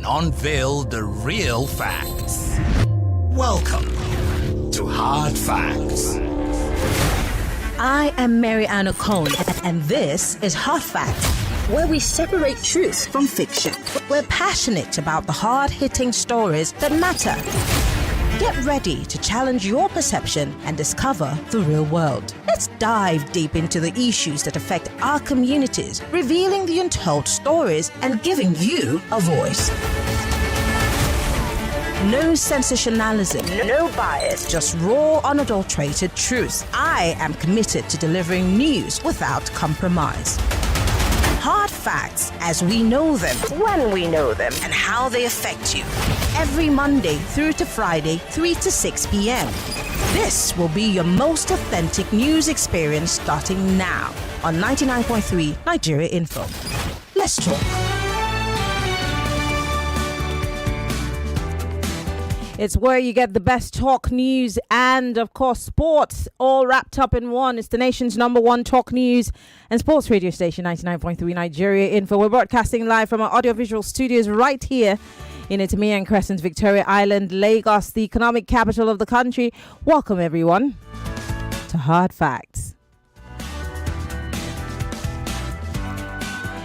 and unveil the real facts. Welcome to Hard Facts. I am Maryann Okon, and this is Hard Facts, where we separate truth from fiction. We're passionate about the hard-hitting stories that matter. Get ready to challenge your perception and discover the real world. Let's dive deep into the issues that affect our communities, revealing the untold stories and giving you a voice. No sensationalism, no bias, just raw, unadulterated truth. I am committed to delivering news without compromise. Hard facts as we know them, when we know them, and how they affect you. Every Monday through to Friday, 3 to 6 p.m. This will be your most authentic news experience starting now on 99.3 Nigeria Info. Let's talk. It's where you get the best talk news and, of course, sports all wrapped up in one. It's the nation's number one talk news and sports radio station, 99.3 Nigeria Info. We're broadcasting live from our audiovisual studios right here in Maryann Crescent, Victoria Island, Lagos, the economic capital of the country. Welcome, everyone, to Hard Facts.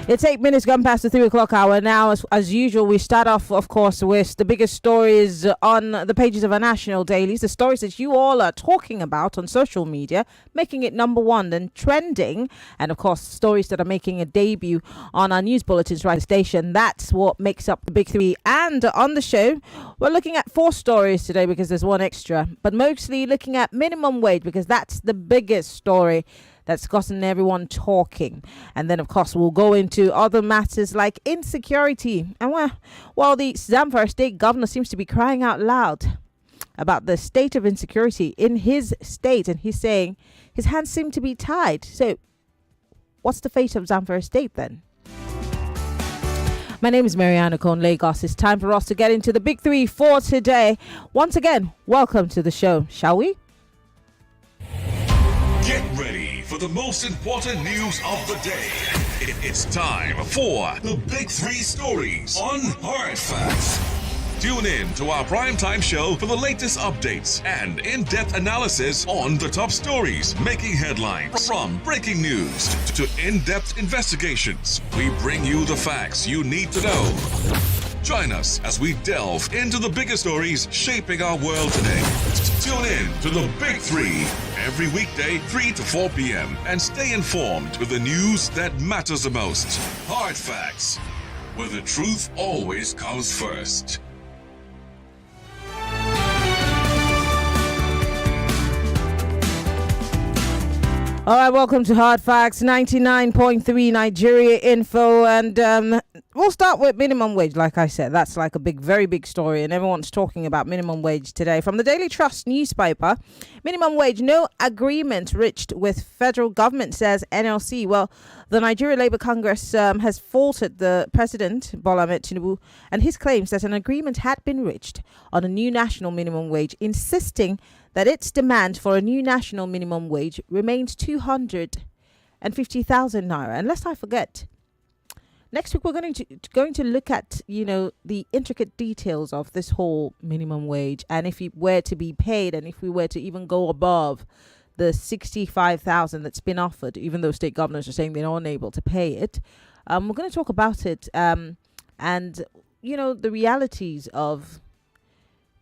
It's 8 minutes gone past the 3 o'clock hour now. As usual, we start off, of course, with the biggest stories on the pages of our national dailies, the stories that you all are talking about on social media, making it number one and trending, and of course, stories that are making a debut on our news bulletins right station. That's what makes up the big three. And on the show, we're looking at 4 stories today because there's one extra, but mostly looking at minimum wage because that's the biggest story that's gotten everyone talking. And then, of course, we'll go into other matters like insecurity. And while the Zamfara state governor seems to be crying out loud about the state of insecurity in his state, and he's saying his hands seem to be tied. So what's the fate of Zamfara state then? My name is Maryann Okon, Lagos. It's time for us to get into the big three for today. Once again, welcome to the show, shall we? Get ready for the most important news of the day. It's time for the Big Three Stories on Hard Facts. Tune in to our primetime show for the latest updates and in-depth analysis on the top stories making headlines. From breaking news to in-depth investigations, we bring you the facts you need to know. Join us as we delve into the biggest stories shaping our world today. Tune in to the Big Three every weekday, 3 to 4 p.m. and stay informed with the news that matters the most. Hard Facts, where the truth always comes first. All right, welcome to Hard Facts, 99.3 Nigeria Info, and we'll start with minimum wage. Like I said, that's like a very big story, and everyone's talking about minimum wage today. From the Daily Trust newspaper, minimum wage, no agreement reached with federal government, says NLC. Well, the Nigeria Labour Congress has faulted the President, Bola Ahmed Tinubu, and his claims that an agreement had been reached on a new national minimum wage, insisting that its demand for a new national minimum wage remains 250,000 naira. And lest I forget, next week we're going to look at, the intricate details of this whole minimum wage, and if it were to be paid, and if we were to even go above the 65,000 that's been offered, even though state governors are saying they're unable to pay it. We're going to talk about it, and the realities of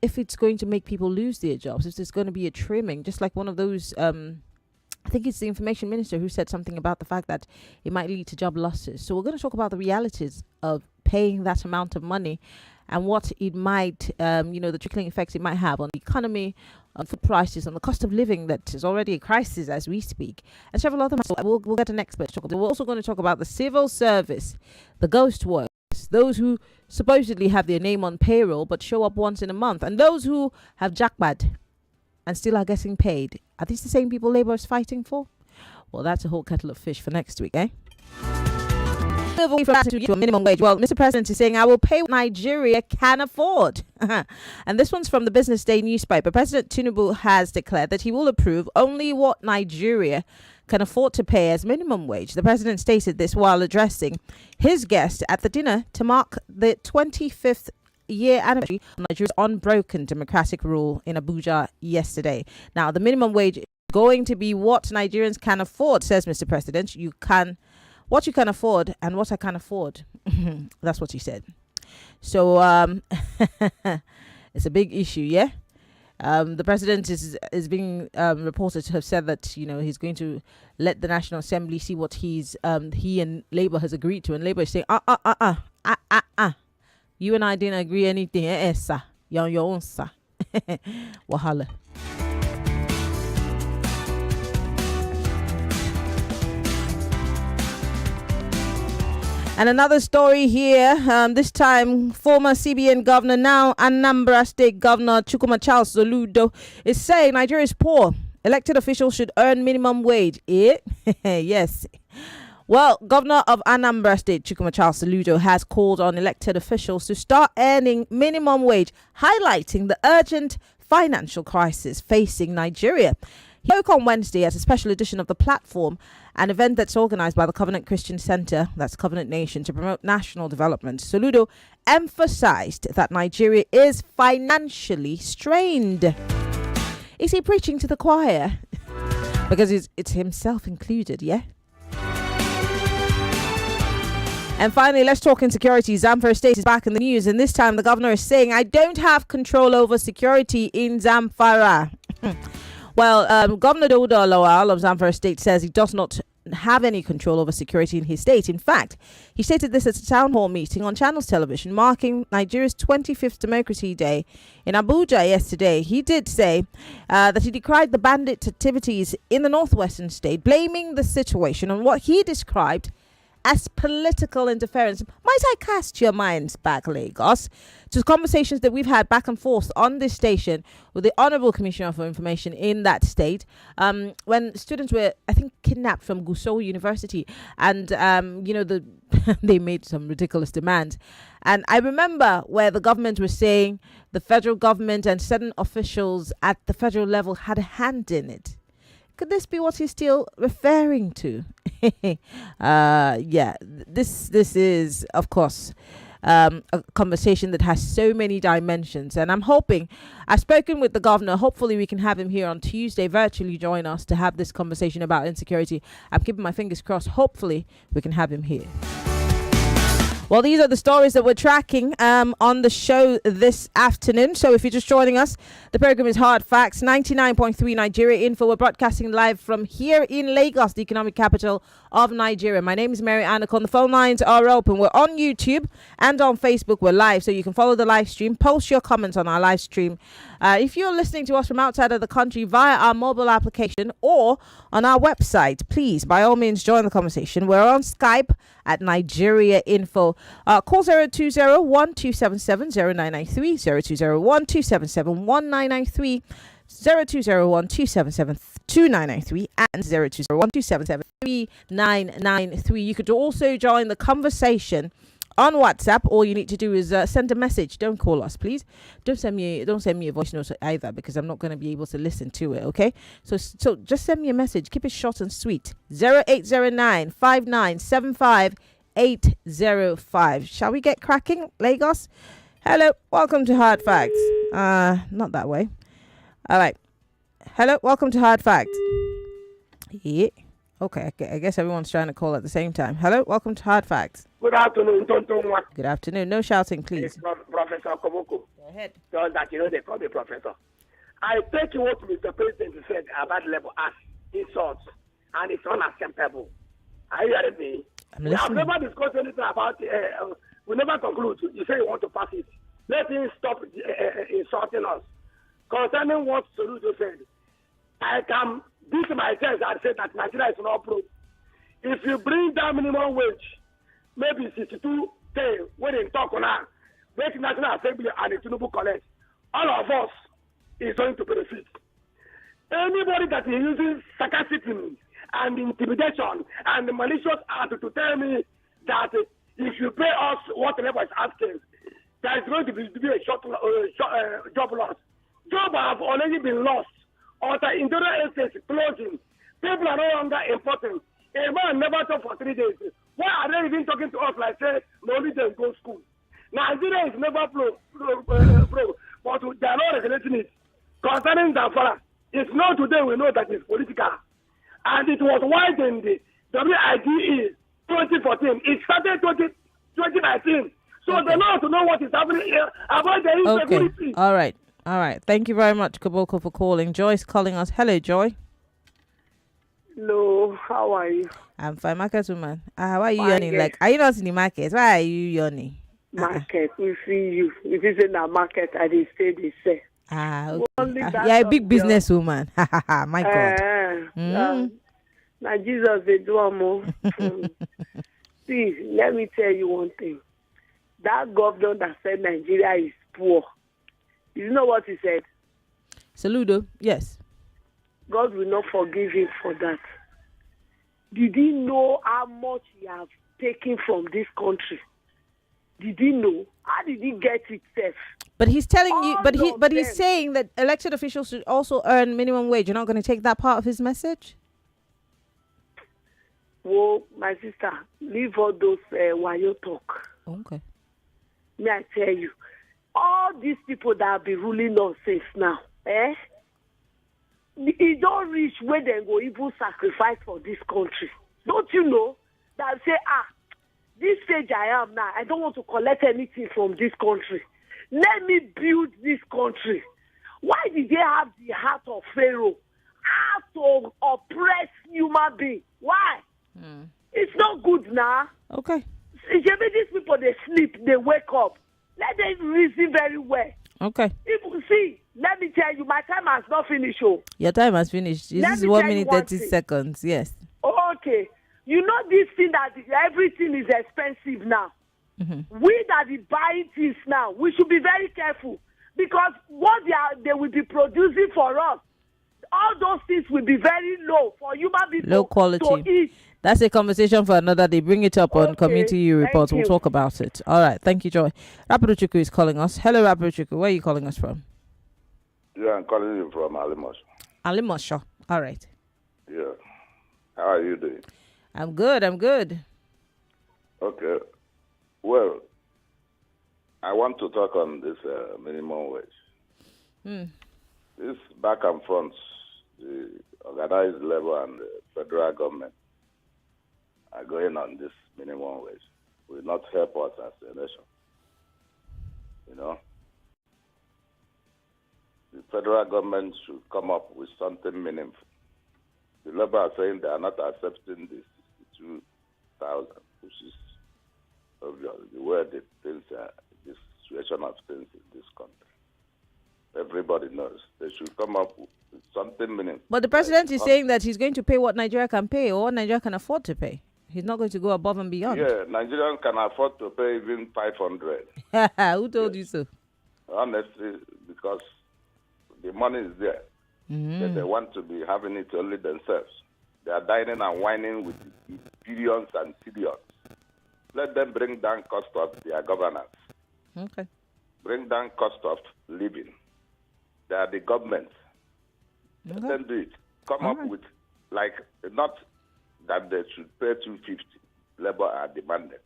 if it's going to make people lose their jobs, if there's going to be a trimming, just like one of those, I think it's the information minister who said something about the fact that it might lead to job losses. So we're going to talk about the realities of paying that amount of money and what it might, the trickling effects it might have on the economy, on food prices, on the cost of living that is already a crisis as we speak, and several other matters. We'll get an expert to talk about. We're also going to talk about the civil service, the ghost workers, those who supposedly have their name on payroll but show up once in a month, and those who have jackpot and still are getting paid. Are these the same people Labour is fighting for? Well, that's a whole kettle of fish for next week, eh? Away from to a minimum wage. Well, Mr. President is saying, I will pay what Nigeria can afford. And this one's from the Business Day newspaper. President Tinubu has declared that he will approve only what Nigeria can afford to pay as minimum wage. The president stated this while addressing his guests at the dinner to mark the 25th year anniversary of Nigeria's unbroken democratic rule in Abuja yesterday. Now, the minimum wage is going to be what Nigerians can afford, says Mr. President. What you can afford and what I can afford. That's what he said. So it's a big issue, yeah? The president is being reported to have said that he's going to let the National Assembly see what he and Labour has agreed to, and Labour is saying you and I didn't agree anything, sir. You're on your own, sir. Wahala. And another story here, this time former CBN governor, now Anambra State Governor Is Soludo is saying Nigeria is poor. Elected officials should earn minimum wage. Yes. Well, Governor of Anambra State, Is Soludo, has called on elected officials to start earning minimum wage, highlighting the urgent financial crisis facing Nigeria. He spoke on Wednesday at a special edition of The Platform, an event that's organized by the Covenant Christian Center, that's Covenant Nation, to promote national development. Soludo emphasized that Nigeria is financially strained. Is he preaching to the choir? Because it's himself included, yeah? And finally, let's talk insecurity. Zamfara State is back in the news, and this time the governor is saying, I don't have control over security in Zamfara. Well, Governor Dauda Lawal of Zamfara State says he does not have any control over security in his state. In fact, he stated this at a town hall meeting on Channels Television marking Nigeria's 25th Democracy Day in Abuja yesterday. He did say that he decried the bandit activities in the northwestern state, blaming the situation on what he described as political interference. Might I cast your minds back, Lagos, to conversations that we've had back and forth on this station with the Honourable Commissioner for Information in that state, when students were, I think, kidnapped from Gusau University, and they made some ridiculous demands. And I remember where the government was saying the federal government and certain officials at the federal level had a hand in it. Could this be what he's still referring to? This is, of course, a conversation that has so many dimensions, and I'm hoping, I've spoken with the governor, hopefully we can have him here on Tuesday, virtually join us to have this conversation about insecurity. I'm keeping my fingers crossed, hopefully we can have him here. Well, these are the stories that we're tracking on the show this afternoon. So if you're just joining us, the program is Hard Facts, 99.3 Nigeria Info. We're broadcasting live from here in Lagos, the economic capital of Nigeria. My name is Maryann Okon. The phone lines are open. We're on YouTube and on Facebook. We're live, so you can follow the live stream. Post your comments on our live stream. If you're listening to us from outside of the country via our mobile application or on our website, please, by all means, join the conversation. We're on Skype at Nigeria Info. Call 020-1277-0993, 020-1277-1993, 020-1277-2993, and 020-1277-3993. You could also join the conversation on WhatsApp. All you need to do is send a message. Don't call us, please. Don't send me a voice note either, because I'm not going to be able to listen to it. Okay, so just send me a message. Keep it short and sweet. 0809-5975-805. Shall we get cracking, Lagos? Hello, welcome to Hard Facts. Not that way. All right. Hello, welcome to Hard Facts. Yeah. Okay, I guess everyone's trying to call at the same time. Hello, welcome to Hard Facts. Good afternoon, Tonton. Good afternoon. No shouting, please. It's Professor Komoko. Go ahead. Just that they call me Professor. I take what Mr. President said about level as insults, and it's unacceptable. Are you hearing me? We have never discussed anything about we never conclude. You say you want to pass it. Let him stop insulting us. Concerning what Soludo said, I can beat my chest and say that Nigeria is not broke. If you bring down minimum wage, maybe 62K, when they talk on that, make National Assembly and the Tinubu collect, all of us is going to benefit. Anybody that is using sarcasm and intimidation and malicious attitude to tell me that if you pay us what the labor is asking, there is going to be a short job loss. Jobs have already been lost. Or the industrial estates closing. People are no longer important. A man never talk for 3 days. Why are they even talking to us like say no only they go school? Nigeria is never pro, but they are not regulating it. Concerning Zamfara, it's not today we know that it's political. And it was wide in the WIDE 2014. It started 2019. So they know to know what is happening here about the insecurity. Okay. All right. Thank you very much, Kaboko, for calling. Joy's calling us. Hello, Joy. Hello, how are you? I'm fine, market woman. Why are you Fine, yawning? yes. Like, are you not in the market? Why are you yawning? Market, we see you. If it's in the market, I did say they say. Okay. Only that You're a of big businesswoman. My God. Now Jesus, they do more. See, let me tell you one thing. That governor that said Nigeria is poor, you know what he said? Soludo, yes. God will not forgive him for that. Did he know how much he has taken from this country? Did he know? How did he get it safe? But he's telling you, All but he's them. saying that elected officials should also earn minimum wage. You're not going to take that part of his message? Well, my sister, leave all those wayo talk. Okay. May I tell you, all these people that have been ruling us since now, it don't reach where they go even sacrifice for this country. Don't you know that say, this stage I am now, I don't want to collect anything from this country. Let me build this country. Why did they have the heart of Pharaoh? Heart to oppress human being? Why? It's not good now. Okay. Maybe these people, they sleep, they wake up. Let them reason very well. Okay. People see, let me tell you, my time has not finished. Oh. Your time has finished. This Let is me 1 tell you minute, one 30 thing. seconds. Yes. Okay. You know this thing that everything is expensive now. Mm-hmm. We that is buying things now, we should be very careful because what they will be producing for us, all those things will be very low for human beings Low quality. to eat. That's a conversation for another day. Bring it up on Okay, Community Report. thank We'll you. talk about it. All right. Thank you, Joy. Rapiduchuku is calling us. Hello, Rapiduchuku. Where are you calling us from? Yeah, I'm calling you from Alimos. Alimosho. All right. Yeah. How are you doing? I'm good. Okay. Well, I want to talk on this minimum wage. This back and front, the organized level and the federal government are going on this minimum wage. Will not help us as a nation. You know? The federal government should come up with something meaningful. The labor are saying they are not accepting this 62,000, which is obvious, the way the things are, the situation of things in this country. Everybody knows they should come up with something meaningful. But the president is saying that he's going to pay what Nigeria can pay or what Nigeria can afford to pay. He's not going to go above and beyond. Yeah, Nigerians can afford to pay even 500. Who told you so? Honestly, because the money is there. But they want to be having it only themselves. They are dining and whining with billions and billions. Let them bring down cost of their governance. Okay. Bring down cost of living. They are the government. Let them do it. Come up with, like, not that they should pay 250. Labor are demanding.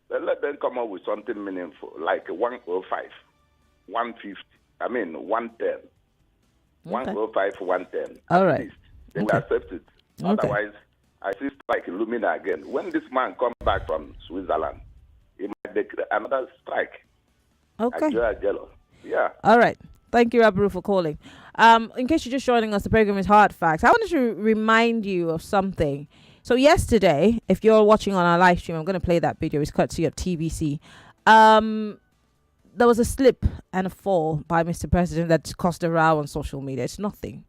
But let them come up with something meaningful, like 105, 150, 110. 105, 110. All right. At least. They will accept it. Otherwise, I see strike Lumina again. When this man comes back from Switzerland, he might declare another strike. Okay. Jello. Yeah. All right. Thank you, Rabru, for calling. In case you're just joining us, the program is Hard Facts. I wanted to remind you of something. So yesterday, if you're watching on our live stream, I'm going to play that video. It's courtesy of TVC. There was a slip and a fall by Mr. President that caused a row on social media. It's nothing.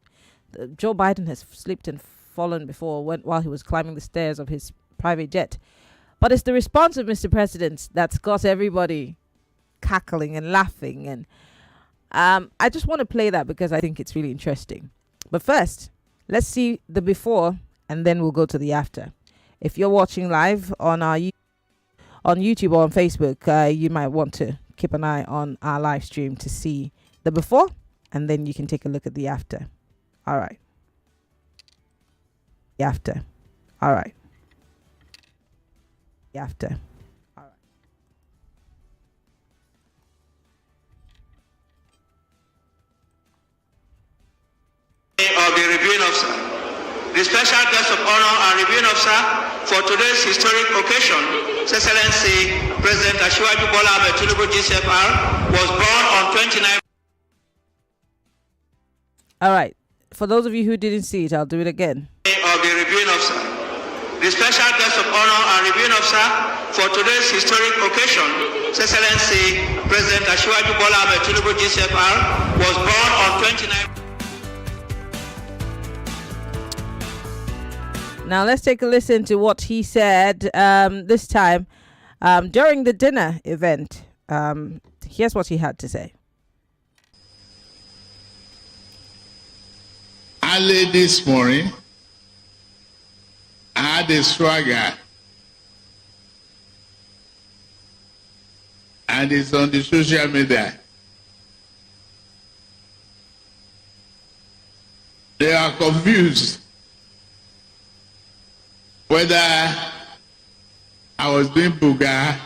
Joe Biden has slipped and fallen before while he was climbing the stairs of his private jet. But it's the response of Mr. President that's got everybody cackling and laughing. And I just want to play that because I think it's really interesting. But first, let's see the before and then we'll go to the after. If you're watching live on YouTube or on Facebook, you might want to keep an eye on our live stream to see the before and then you can take a look at the after. All right. You have to. All right. You have to. All right. Of the reviewing officer, the special guest of honor and reviewing officer for today's historic occasion, His Excellency President Asiwaju Bola Ahmed Tinubu GCFR, was born on 29. All right. For those of you who didn't see it, I'll do it again. Of the reviewing officer, the special guest of honor and reviewing officer for today's historic occasion, His Excellency President Asiwaju Bola Ahmed Tinubu GCFR, was born on 29. Now let's take a listen to what he said this time during the dinner event. Here's what he had to say. Early this morning, I had a swagger, and it's on the social media. They are confused whether I was doing Buga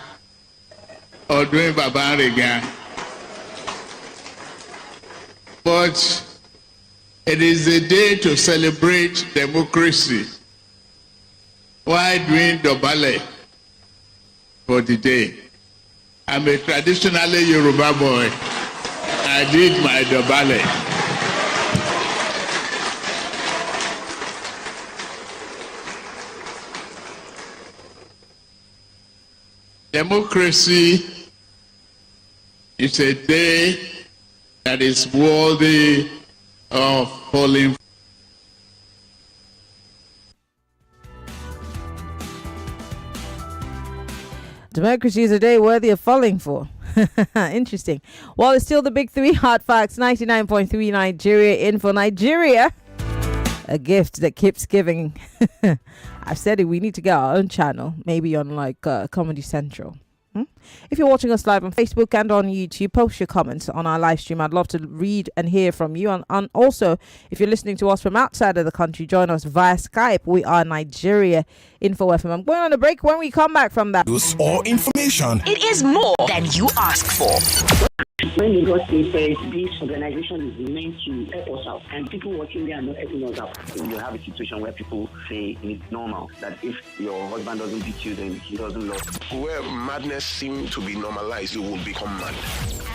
or doing Babariga. But it is a day to celebrate democracy while doing Dobale for the day. I'm a traditionally Yoruba boy. I did my Dobale. Democracy is a day that is worthy of falling. Democracy is a day worthy of falling for. Interesting. Well, it's still the big three hard facts. 99.3 Nigeria in for Nigeria. A gift that keeps giving. I've said it, we need to get our own channel, maybe on like Comedy Central. If you're watching us live on Facebook and on YouTube, post your comments on our live stream. I'd love to read and hear from you. And also, if you're listening to us from outside of the country, join us via Skype. We are Nigeria Info FM. I'm going on a break. When we come back from that, News or information. It is more than you ask for. When the God says this organization is meant to help us out, and people watching there are not helping us out. You have a situation where people say it's normal that if your husband doesn't beat you, then he doesn't love you. Where madness seems to be normalized, you will become mad.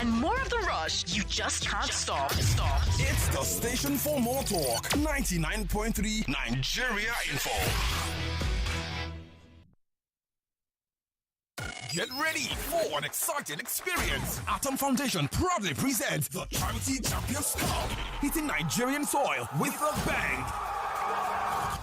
And more of the rush, you just can't stop. It's the station for more talk. 99.3 Nigeria Info. Get ready for an exciting experience. Atom Foundation proudly presents the Charity Champions Cup, hitting Nigerian soil with a bang.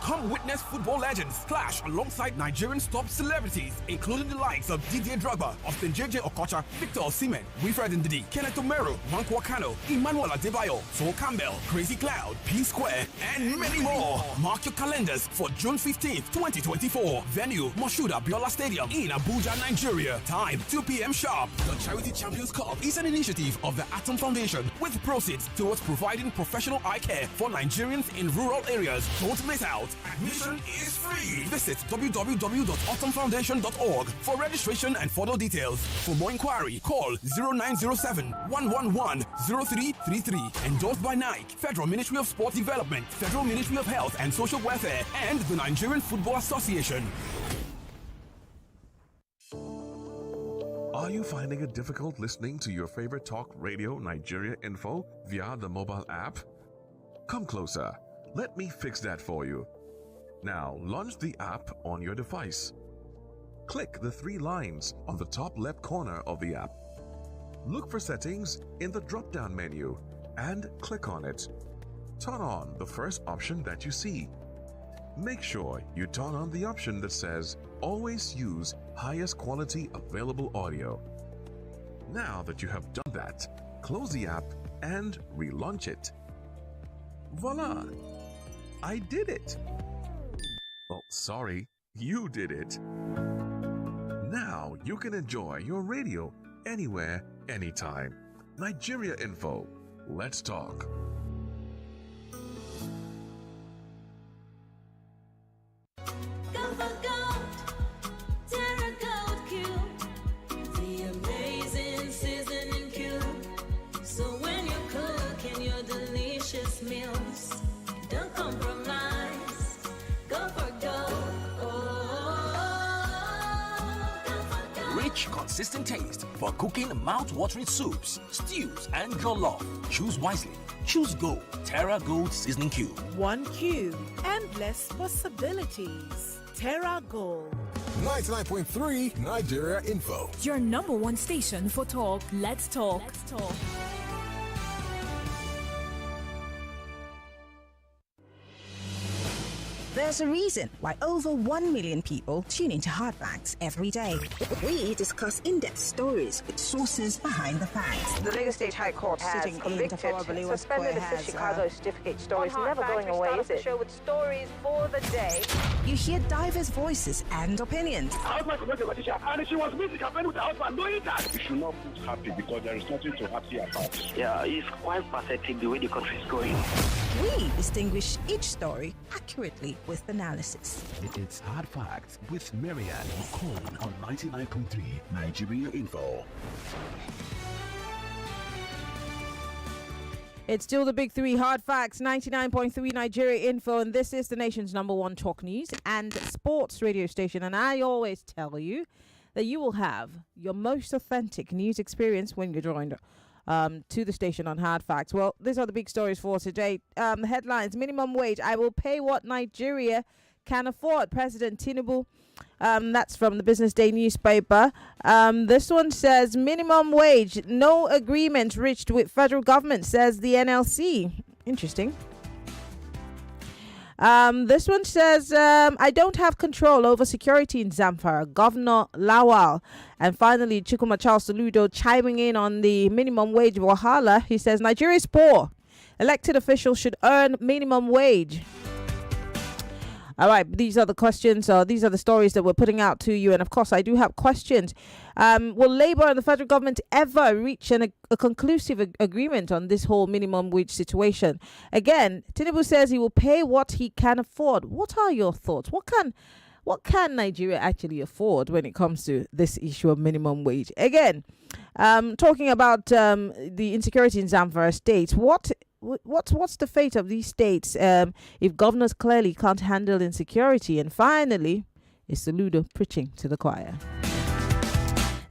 Come witness football legends clash alongside Nigerian's top celebrities, including the likes of Didier Drogba, Austin JJ Okocha, Victor Osimhen, Wilfred Ndidi, Kenneth Omero, Nwankwo Kanu, Emmanuel Adebayo, Sol Campbell, Crazy Cloud, P Square, and many more. Mark your calendars for June 15th, 2024. Venue, Moshood Abiola Stadium in Abuja, Nigeria. Time, 2 p.m. sharp. The Charity Champions Cup is an initiative of the Atom Foundation with proceeds towards providing professional eye care for Nigerians in rural areas. Don't miss out. Admission is free. Visit www.autumnfoundation.org for registration and further details. For more inquiry, call 0907-111-0333. Endorsed by Nike, Federal Ministry of Sport Development, Federal Ministry of Health and Social Welfare, and the Nigerian Football Association. Are you finding it difficult listening to your favorite talk radio Nigeria Info via the mobile app? Come closer. Let me fix that for you. Now, launch the app on your device. Click the 3 lines on the top left corner of the app. Look for settings in the drop-down menu and click on it. Turn on the first option that you see. Make sure you turn on the option that says always use highest quality available audio. Now that you have done that, close the app and relaunch it. Voila! I did it! Oh, sorry, you did it. Now you can enjoy your radio anywhere, anytime. Nigeria Info. Let's talk. rich, consistent taste for cooking mouth-watering soups, stews, and jollof. Choose wisely. Choose Gold. Terra Gold Seasoning Cube. One cube. Endless possibilities. Terra Gold. 99.3 Nigeria Info. Your number one station for talk. Let's talk. Let's talk. There's a reason why over 1 million people tune into Hard Facts every day. We discuss in-depth stories with sources behind the facts. The Lagos State High Court Sitting has in convicted, Tafawa suspended the Chicago certificate story. It's never going away, is it? Show with stories for the day. You hear diverse voices and opinions. And she was meeting campaign with her husband doing that. You should not put happy because there is nothing to happy about. Yeah, it's quite pathetic the way the country is going. We distinguish each story accurately with analysis. It's Hard Facts with Maryann Okon on 99.3 Nigeria Info. It's still the big three, Hard Facts, 99.3 Nigeria Info, and this is the nation's number one talk news and sports radio station. And I always tell you that you will have your most authentic news experience when you're joined to the station on Hard Facts. Well, these are the big stories for today. The headlines: minimum wage. I will pay what Nigeria can afford. President Tinubu. That's from the Business Day newspaper. This one says minimum wage. No agreement reached with federal government, says the NLC. Interesting. This one says, I don't have control over security in Zamfara. Governor Lawal. And finally, Chukuma Charles Soludo chiming in on the minimum wage wahala. He says, Nigeria is poor. Elected officials should earn minimum wage. All right, these are the questions, these are the stories that we're putting out to you. And of course, I do have questions. Will Labour and the federal government ever reach a conclusive agreement on this whole minimum wage situation? Again, Tinubu says he will pay what he can afford. What are your thoughts? What can Nigeria actually afford when it comes to this issue of minimum wage? Again, talking about the insecurity in Zamfara State, what's the fate of these states if governors clearly can't handle insecurity? And finally, is Soludo preaching to the choir?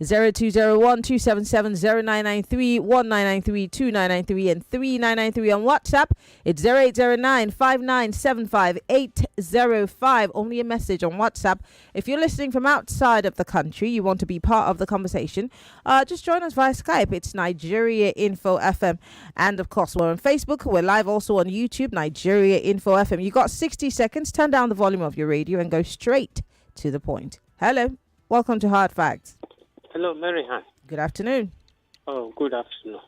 0201-277-0993, 1993-2993 and 3993 on WhatsApp. It's 0809-5975805. Only a message on WhatsApp. If you're listening from outside of the country, you want to be part of the conversation, just join us via Skype. It's Nigeria Info FM. And of course, we're on Facebook. We're live also on YouTube, Nigeria Info FM. You got 60 seconds. Turn down the volume of your radio and go straight to the point. Hello. Welcome to Hard Facts. Hello, Maryann. Good afternoon. Oh, good afternoon.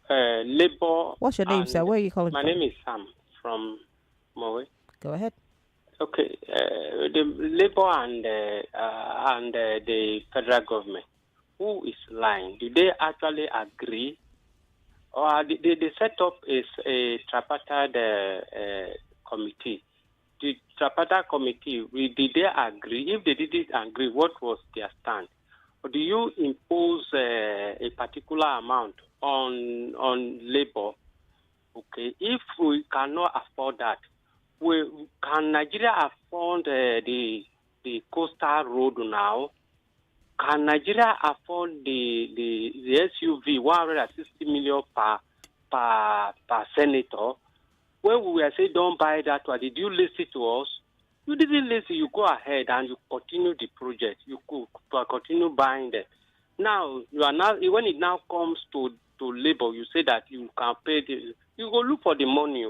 Labour. What's your name, sir? Where are you calling from? My name is Sam from Mowe. Go ahead. Okay. The Labour and the federal government, who is lying? Do they actually agree? Or the setup is a tripartite committee? The tripartite committee, did they agree? If they didn't agree, what was their stand? Or do you impose a particular amount on labor? Okay, if we cannot afford that, can Nigeria afford the coastal road now? Can Nigeria afford the SUV 160 million per senator? When we were saying don't buy that one, did you listen to us? You didn't listen. You go ahead and you continue the project. You could continue buying them. Now when it now comes to labor, you say that you can pay. You go look for the money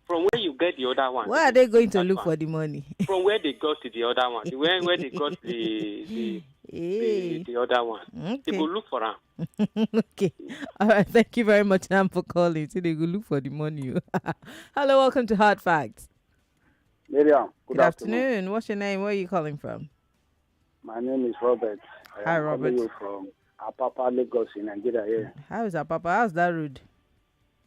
from where you get the other one. Where are they going to look for the money? From where they got the other one. Where they got the other one. Okay. They go look for them. Okay. All right. Thank you very much, Nam, for calling. So they go look for the money. Hello, welcome to Hard Facts. Maryann, good afternoon. What's your name? Where are you calling from? My name is Robert. Hi, Robert. I'm calling you from Apapa, Lagos in Nigeria here. How is Apapa? How's that road?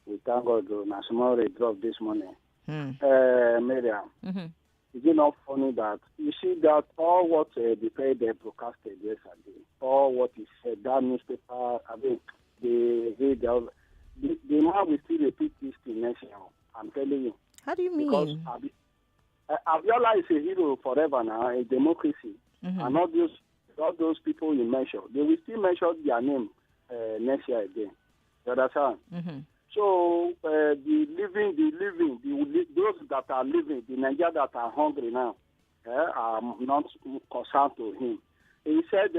We thank God, my small rate dropped this morning. Maryann, is it not funny that you see that all what the paper broadcasted yesterday, all what he said, that newspaper, I mean, the man will still repeat this thing next year. I'm telling you. How do you mean? Because Abiola is a hero forever now, in democracy. And all those all those people you mentioned, they will still mention their name next year again. You understand? Mm-hmm. So those that are living, the Nigerians that are hungry now, are not concerned to him. He said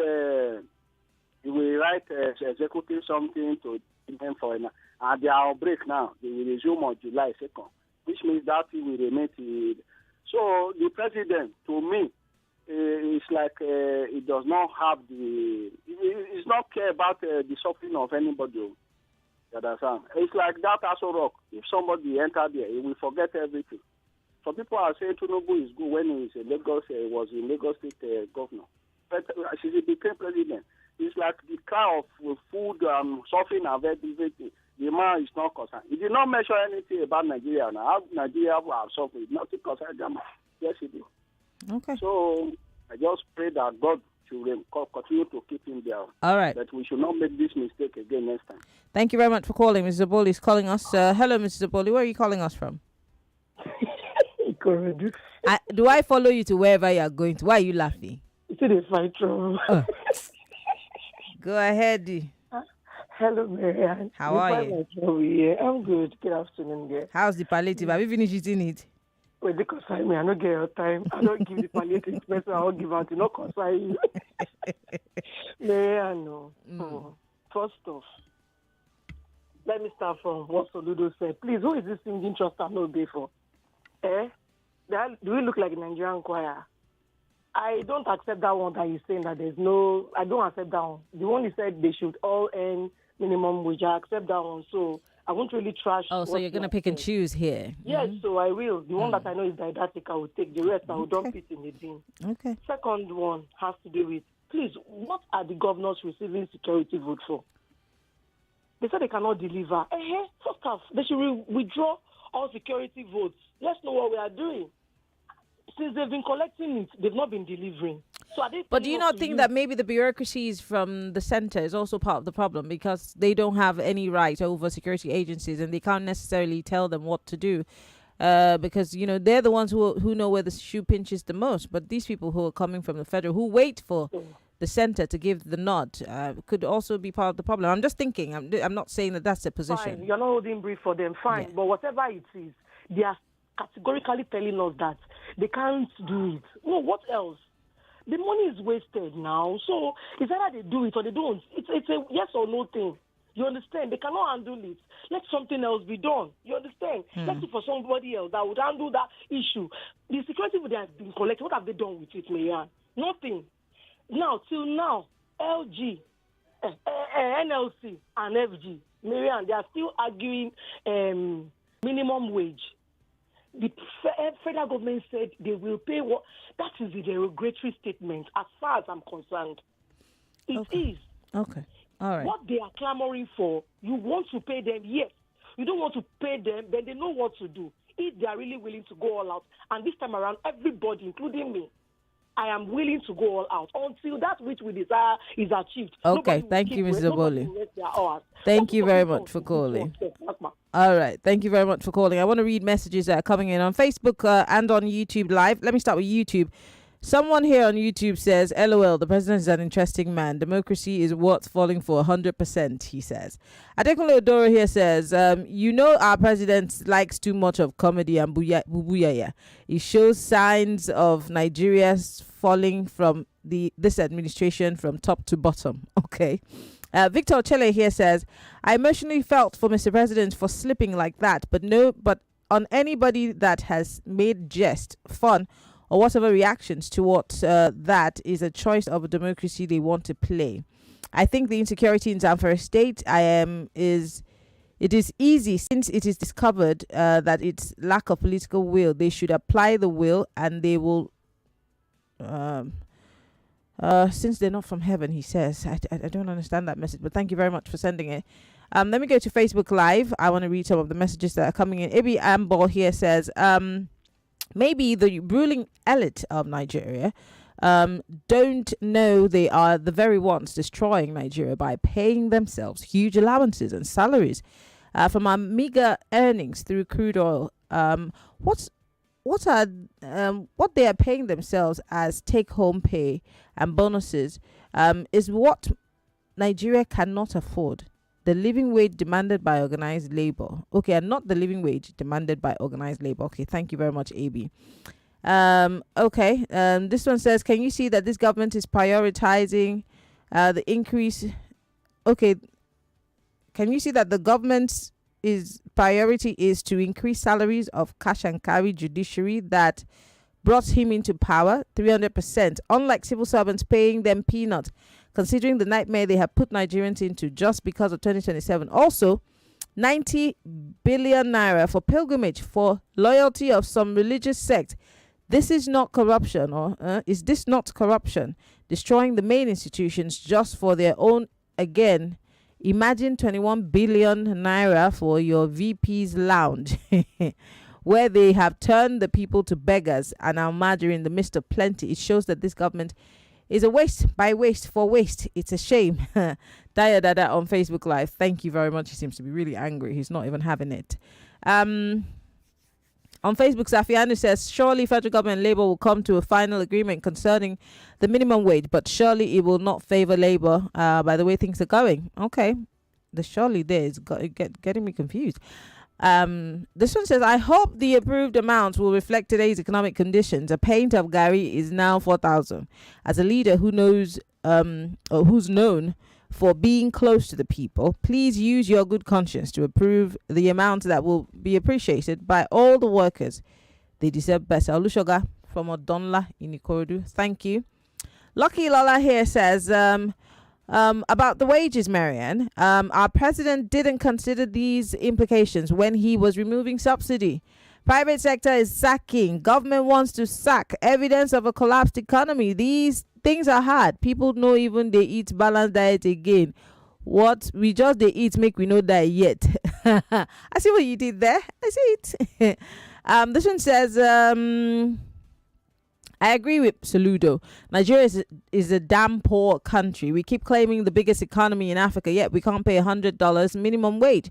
he will write executive something to him for him. And they are on break now. They will resume on July 2nd, which means that he will remain till. So the president, to me, it's like he does not have he's not care about the suffering of anybody. You understand? It's like that also rock. If somebody enter there, he will forget everything. Some people are saying Tinubu is good when he was in Lagos State governor. But since he became president, it's like the cry of food, suffering and everything. The man is not concerned. He did not mention anything about Nigeria now. How Nigeria are suffering. Nothing concerned them. Yes, he did. Okay. So I just pray that God should continue to keep him there. All right. That we should not make this mistake again next time. Thank you very much for calling. Mrs. Zaboli is calling us. Hello, Mrs. Zaboli. Where are you calling us from? Do I follow you to wherever you are going to? Why are you laughing? It's a fight trouble. Go ahead. Hello, Maryann. How are you? I'm good. Good afternoon, dear. How's the palliative? Have you finished eating it? Well, they consign me. I don't get your time. I don't give the palliative person. I don't give out. You not consign you. Maryann, no. First off, let me start from what Soludo said. Please, who is this singing trust and no pay for? Do we look like a Nigerian choir? I don't accept that one that he's saying that there's no... I don't accept that one. The one he said they should all earn minimum wage. I accept that one. So I won't really trash... Oh, so you're going to pick and choose here? Yes, so I will. The one that I know is didactic, I will take. The rest, I will dump it in the bin. Okay. Second one has to do with, please, what are the governors receiving security vote for? They said they cannot deliver. First off, they should withdraw all security votes. Let's know what we are doing. Since they've been collecting it, they've not been delivering. So but do you not think that maybe the bureaucracies from the center is also part of the problem, because they don't have any right over security agencies and they can't necessarily tell them what to do? Because, they're the ones who know where the shoe pinches the most. But these people who are coming from the federal, who wait for the center to give the nod, could also be part of the problem. I'm just thinking. I'm not saying that that's the position. Fine. You're not holding brief for them. Fine. Yeah. But whatever it is, they are categorically telling us that they can't do it. No, what else? The money is wasted now. So it's either they do it or they don't. It's a yes or no thing. You understand? They cannot handle it. Let something else be done. You understand? Let's look for somebody else that would handle that issue. The security that has been collected, what have they done with it, Maryann? Nothing. Now, till now, LG, NLC, and FG, Maryann, they are still arguing minimum wage. The federal government said they will pay what? That is the derogatory statement as far as I'm concerned. It is. Okay. All right. What they are clamoring for, you want to pay them, yes. You don't want to pay them, then they know what to do. If they are really willing to go all out, and this time around, everybody, including me, I am willing to go all out until that which we desire is achieved. Okay, thank you, Mr. Boli. Thank you very much for calling. All right, thank you very much for calling. I want to read messages that are coming in on Facebook and on YouTube Live. Let me start with YouTube. Someone here on YouTube says, LOL, the president is an interesting man. Democracy is what's falling for 100%, he says. Adekunle Odoro here says, our president likes too much of comedy and bubuyaya. He shows signs of Nigeria's falling from this administration from top to bottom. Okay. Victor Ochele here says, I emotionally felt for Mr. President for slipping like that, but on anybody that has made jest, fun, or whatever reactions towards that is a choice of a democracy they want to play. I think the insecurity in Zamfara State it is easy, since it is discovered that it's lack of political will. They should apply the will, and they will. Since they're not from heaven, he says. I don't understand that message, but thank you very much for sending it. Let me go to Facebook Live. I want to read some of the messages that are coming in. Ibi Ambol here says, maybe the ruling elite of Nigeria don't know they are the very ones destroying Nigeria by paying themselves huge allowances and salaries from our meager earnings through crude oil. what they are paying themselves as take-home pay and bonuses is what Nigeria cannot afford. The living wage demanded by organized labor. Okay, and not the living wage demanded by organized labor. Okay, thank you very much, AB. This one says, can you see that this government is prioritizing the increase? Okay, can you see that the government's priority is to increase salaries of cash and carry judiciary that brought him into power 300%, unlike civil servants paying them peanuts, considering the nightmare they have put Nigerians into just because of 2027. Also, 90 billion naira for pilgrimage for loyalty of some religious sect. This is not corruption, or is this not corruption? Destroying the main institutions just for their own again. Imagine 21 billion naira for your VP's lounge, where they have turned the people to beggars and are murdering in the midst of plenty. It shows that this government is a waste by waste for waste. It's a shame. Daya Dada on Facebook Live. Thank you very much. He seems to be really angry. He's not even having it. On Facebook, Safianu says, surely federal government and Labour will come to a final agreement concerning the minimum wage, but surely it will not favour Labour by the way things are going. Okay. The surely there is getting me confused. This one says, I hope the approved amounts will reflect today's economic conditions. A pint of Gary is now 4,000. As a leader who knows or who's known for being close to the people, please use your good conscience to approve the amount that will be appreciated by all the workers. They deserve better. Olushoga from Odonla in Ikorodu. Thank you. Lucky Lola here says, about the wages, Maryann, our president didn't consider these implications when he was removing subsidy. Private sector is sacking. Government wants to sack. Evidence of a collapsed economy. These things are hard. People know even they eat balanced diet again. What we just they eat make we know that yet. I see what you did there. I see it. This one says, I agree with Soludo. Nigeria is a damn poor country. We keep claiming the biggest economy in Africa, yet we can't pay $100 minimum wage.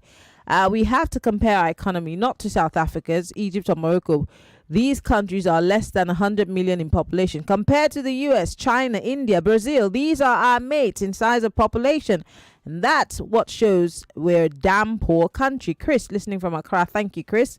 We have to compare our economy not to South Africa's, Egypt or Morocco. These countries are less than 100 million in population. Compared to the US, China, India, Brazil, these are our mates in size of population. And that's what shows we're a damn poor country. Chris, listening from Accra. Thank you, Chris.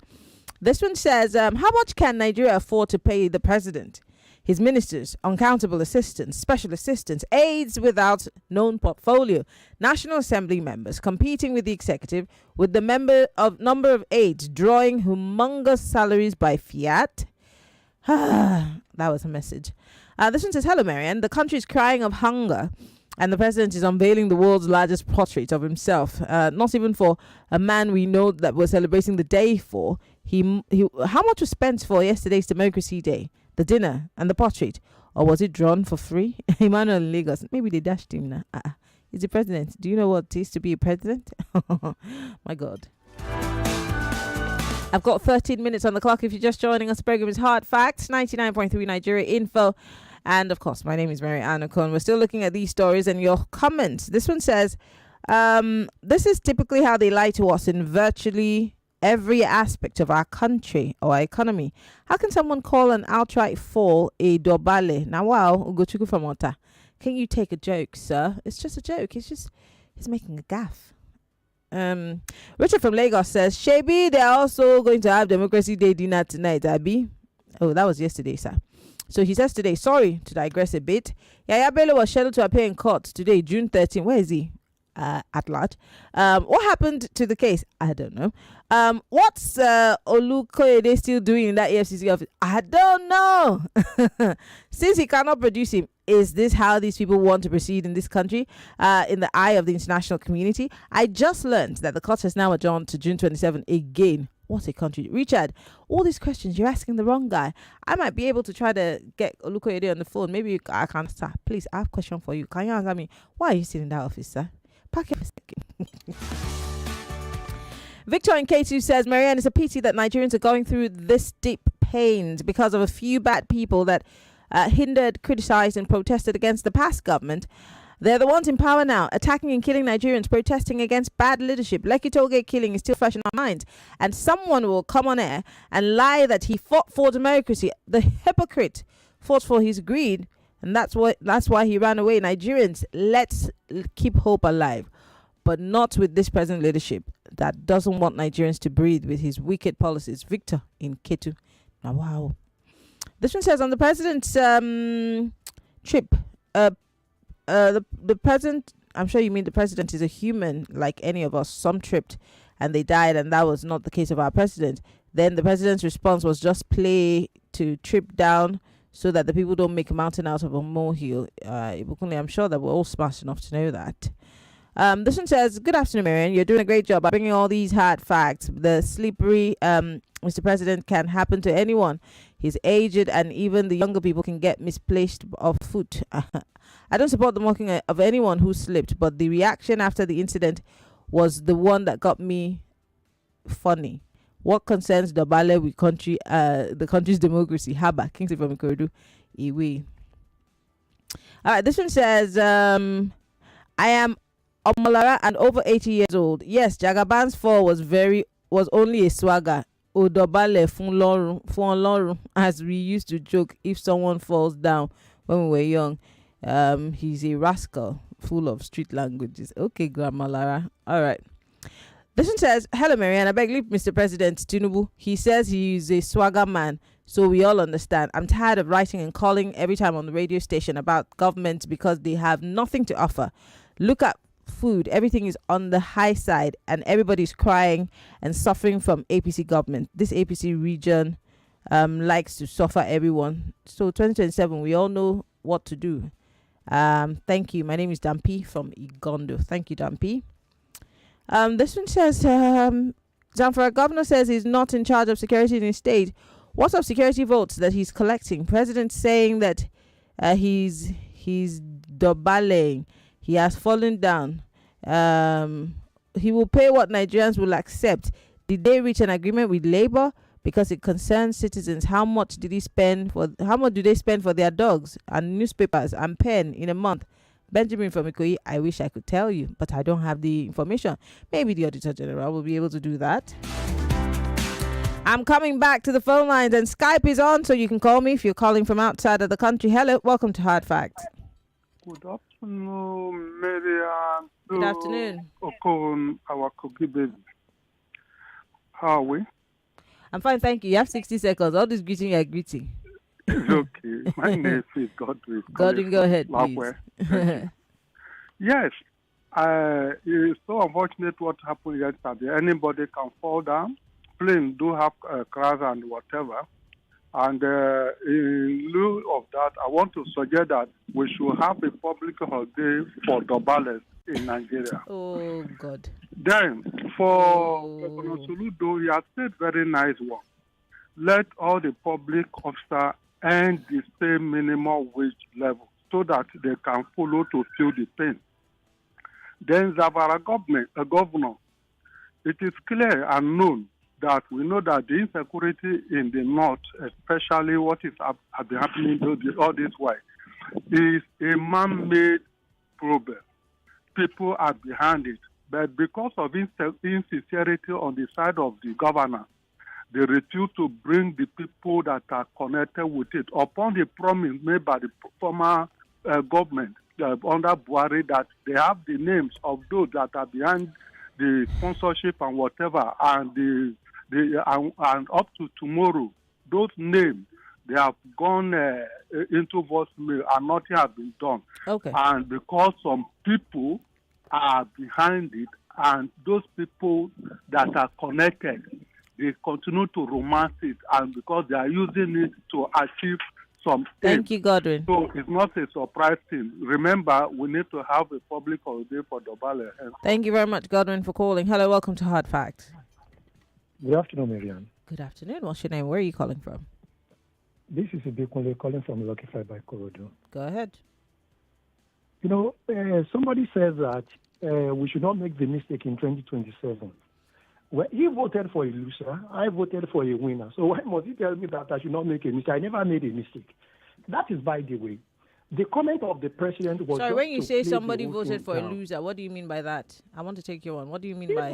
This one says, how much can Nigeria afford to pay the president, his ministers, uncountable assistants, special assistants, aides without known portfolio, National Assembly members competing with the executive, with the number of aides drawing humongous salaries by fiat? That was a message. This one says, hello, Maryann. The country is crying of hunger, and the president is unveiling the world's largest portrait of himself. Not even for a man we know that we're celebrating the day for. How much was spent for yesterday's Democracy Day? The dinner and the portrait, or was it drawn for free? Emmanuel in Lagos, maybe they dashed him now. He's the president. Do you know what it is to be a president? My God. I've got 13 minutes on the clock. If you're just joining us, the program is Hard Facts, 99.3 Nigeria Info. And of course, my name is Maryann Okon. We're still looking at these stories and your comments. This one says, this is typically how they lie to us in virtually every aspect of our country or our economy. How can someone call an outright fall a dobale? Now, wow, Ugochukwu from Ota. Can you take a joke, sir? It's just a joke. He's making a gaffe. Richard from Lagos says, Shebi, they're also going to have Democracy Day dinner tonight, Abby. Oh, that was yesterday, sir. So he says today, sorry to digress a bit. Yaya Bello was scheduled to appear in court today, June 13. Where is he? At large. What happened to the case? I don't know. What's Olukoyede still doing in that EFCC office? I don't know. Since he cannot produce him, is this how these people want to proceed in this country, in the eye of the international community? I just learned that the court has now adjourned to June 27 again. What a country. Richard, all these questions, you're asking the wrong guy. I might be able to try to get Olukoyede on the phone. Maybe I can't start. Please, I have a question for you. Can you answer me? Why are you still in that office, sir? Pack it for a second. Victor in K2 says, Maryann, it's a pity that Nigerians are going through this deep pains because of a few bad people that hindered, criticized and protested against the past government. They're the ones in power now, attacking and killing Nigerians, protesting against bad leadership. Lekki Tollgate killing is still fresh in our minds. And someone will come on air and lie that he fought for democracy. The hypocrite fought for his greed, and that's why he ran away. Nigerians, let's keep hope alive, but not with this present leadership that doesn't want Nigerians to breathe with his wicked policies. Victor in Ketu. Now, wow. This one says on the president's trip, the president, I'm sure you mean the president is a human like any of us. Some tripped and they died, and that was not the case of our president. Then the president's response was just play to trip down so that the people don't make a mountain out of a molehill. I'm sure that we're all smart enough to know that. This one says, good afternoon, Maryann. You're doing a great job by bringing all these hard facts. The slippery Mr. President can happen to anyone. He's aged, and even the younger people can get misplaced of foot. I don't support the mocking of anyone who slipped, but the reaction after the incident was the one that got me funny. What concerns the ballet with the country's democracy? Haba, Kingsley from Ikorodu, Iwi. All right, this one says, I am Omolara and over 80 years old. Yes, Jagaban's fall was only a swagger. Odobale fun lorun, as we used to joke if someone falls down when we were young. He's a rascal full of street languages. Okay, Grandma Lara. All right. This one says, hello, Maryann. I beg leave Mr. President Tinubu. He says he's a swagger man, so we all understand. I'm tired of writing and calling every time on the radio station about government because they have nothing to offer. Look at food. Everything is on the high side and everybody's crying and suffering from APC government. This APC region likes to suffer everyone. So 2027, we all know what to do. Thank you. My name is Dampi from Igondo. Thank you, Dampi. This one says, Zamfara governor says he's not in charge of security in his state. What of security votes that he's collecting? President saying that he's dobaling. He has fallen down. He will pay what Nigerians will accept. Did they reach an agreement with Labour? Because it concerns citizens. How much do they spend for their dogs and newspapers and pen in a month? Benjamin from Ikoyi, I wish I could tell you, but I don't have the information. Maybe the Auditor General will be able to do that. I'm coming back to the phone lines, and Skype is on, so you can call me if you're calling from outside of the country. Hello, welcome to Hard Facts. Good afternoon, Maryann. Good afternoon. Okon, our cookie baby. How are we? I'm fine, thank you. You have 60 seconds. All this greeting, you're greeting. It's okay. My name is Godwin. Godwin, go ahead, please. Yes, it's so unfortunate what happened yesterday. Anybody can fall down. Planes do have crash and whatever. And in lieu of that, I want to suggest that we should have a public holiday for Dobales in Nigeria. Oh, God. Then, for Is Soludo, he has said very nice one. Let all the public officers earn the same minimum wage level so that they can follow to feel the pain. Then, Zamfara governor, it is clear and known that we know that the insecurity in the north, especially what is happening all this way, is a man-made problem. People are behind it. But because of insincerity on the side of the governor, they refuse to bring the people that are connected with it upon the promise made by the former government under Buhari that they have the names of those that are behind the sponsorship and whatever, and and up to tomorrow, those names, they have gone into voicemail and nothing has been done. Okay. And because some people are behind it, and those people that are connected, they continue to romance it, and because they are using it to achieve some Thank you, Godwin. So it's not a surprise thing. Remember, we need to have a public holiday for Dobale. Thank you very much, Godwin, for calling. Hello, welcome to Hard Facts. Good afternoon, Maryann. Good afternoon. What's your name? Where are you calling from? This is Ibikunle calling from Lucky 5 by Korodu. Go ahead. You know, somebody says that we should not make the mistake in 2027. Well, he voted for a loser. I voted for a winner. So why must he tell me that I should not make a mistake? I never made a mistake. That is by the way. the comment of the president was. Sorry, just when you to say play somebody the whole voted thing for a down. loser, what do you mean by that? I want to take you on. What do you mean by?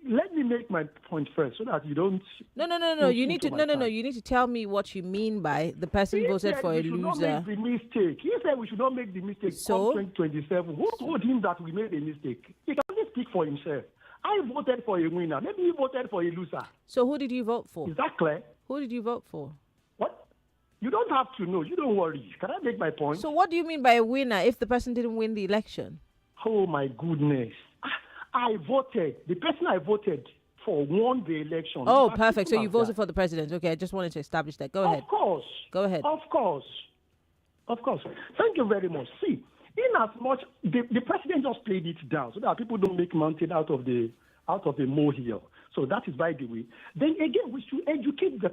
Let me make my point first, so that you don't. No. You need to You need to tell me what you mean by the person voted for a we should loser. not make the mistake. He said we should not make the mistake. So? Come 2027. Who told him that we made a mistake? He can only speak for himself. I voted for a winner. Maybe he voted for a loser. So who did you vote for? Is that clear? Who did you vote for? What? You don't have to know. You don't worry. Can I make my point? So what do you mean by a winner if the person didn't win the election? Oh my goodness. I voted. The person I voted for won the election. Oh, perfect. So you voted for the president. Okay, I just wanted to establish that. Go ahead. Of course. Go ahead. Of course. Thank you very much. See, in as much the president just played it down so that people don't make mountain out of the molehill. So that is by the way. Then again, we should educate the